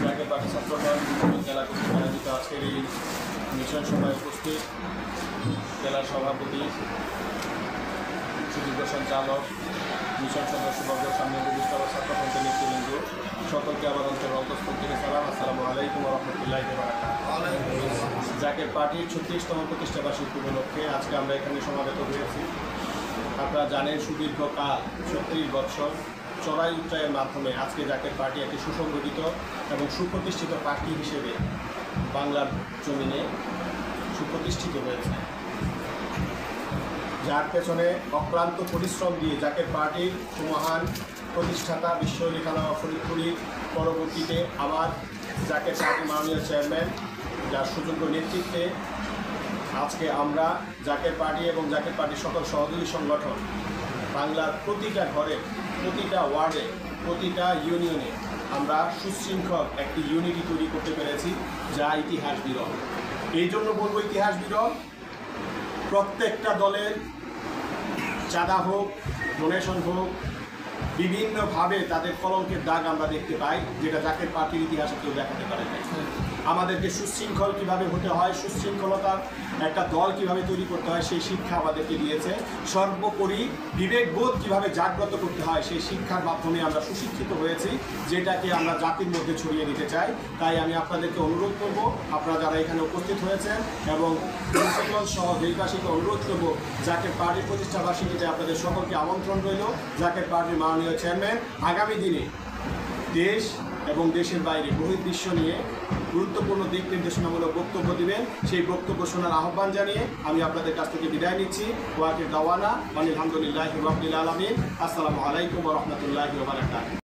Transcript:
Zaker party ছাত্রদল জেলা কর্তৃক আয়োজিত আজকের এই মিশন সভায় উপস্থিত জেলার সভাপতি, সুদীর্ঘ সঞ্চালক, মিশন সদস্যবর্গ, সামনে উপবিষ্ট ছাত্রপন্থী নেতৃবৃন্দ সকলকে আবার অঞ্চলের অন্তঃস্থল থেকে সালাম। আসসালামু আলাইকুম ওয়া রাহমাতুল্লাহি ওয়া বারাকাতুহু। জাকের পার্টির 36তম প্রতিষ্ঠাবার্ষিকী উপলক্ষে আজকে আমরা এখানে সমাবেত হয়েছি। আপনারা জানেন, সুদীর্ঘকাল 36 বছর চড়াই উচ্চায়ের মাধ্যমে আজকে জাকের পার্টি একটি সুসংগঠিত এবং সুপ্রতিষ্ঠিত পার্টি হিসেবে বাংলার জমিনে সুপ্রতিষ্ঠিত হয়েছে, যার পেছনে অক্লান্ত পরিশ্রম দিয়ে জাকের পার্টির সুমহান প্রতিষ্ঠাতা বিশ্বলী খান ফরিদপুরি পরবর্তীতে আবার জাকের পার্টির মাননীয় চেয়ারম্যান, যার সুযোগ্য নেতৃত্বে আজকে আমরা জাকের পার্টি এবং জাকের পার্টির সকল সহযোগী সংগঠন বাংলার প্রতিটা ঘরে, প্রতিটা ওয়ার্ডে, প্রতিটা ইউনিয়নে আমরা সুশৃঙ্খল একটি ইউনিটি তৈরি করতে পেরেছি, যা ইতিহাস বিরল। এই জন্য বলবো ইতিহাস বিরল। প্রত্যেকটা দলের চাঁদা হোক, ডোনেশন হোক, বিভিন্নভাবে তাদের কলঙ্কের দাগ আমরা দেখতে পাই, যেটা জাকের পার্টির ইতিহাসে কেউ দেখাতে পারে না। আমাদেরকে সুশৃঙ্খল কীভাবে হতে হয়, সুশৃঙ্খলতার একটা দল কীভাবে তৈরি করতে হয়, সেই শিক্ষা আমাদেরকে দিয়েছে। সর্বোপরি বিবেকবোধ কীভাবে জাগ্রত করতে হয়, সেই শিক্ষার মাধ্যমে আমরা সুশিক্ষিত হয়েছি, যেটাকে আমরা জাতির মধ্যে ছড়িয়ে দিতে চাই। তাই আমি আপনাদেরকে অনুরোধ করব, আপনারা যারা এখানে উপস্থিত হয়েছেন এবং প্রিন্সিপাল সহ দেশবাসীকে অনুরোধ করব, জাকের পার্টির প্রতিষ্ঠাবার্ষিকীতে আপনাদের সকলকে আমন্ত্রণ রইল। জাকের পার্টির মাননীয় চেয়ারম্যান আগামী দিনে দেশ এবং দেশের বাইরে বহির্বিশ্ব নিয়ে গুরুত্বপূর্ণ দিক নির্দেশনামূলক বক্তব্য দিবেন। সেই বক্তব্য শোনার আহ্বান জানিয়ে আমি আপনাদের কাছ থেকে বিদায় নিচ্ছি। ওয়াকির দাওয়ানা আলহামদুলিল্লাহি রাব্বিল আলামিন। আসসালামু আলাইকুম ওয়া রাহমাতুল্লাহি ওয়া বারাকাতুহু।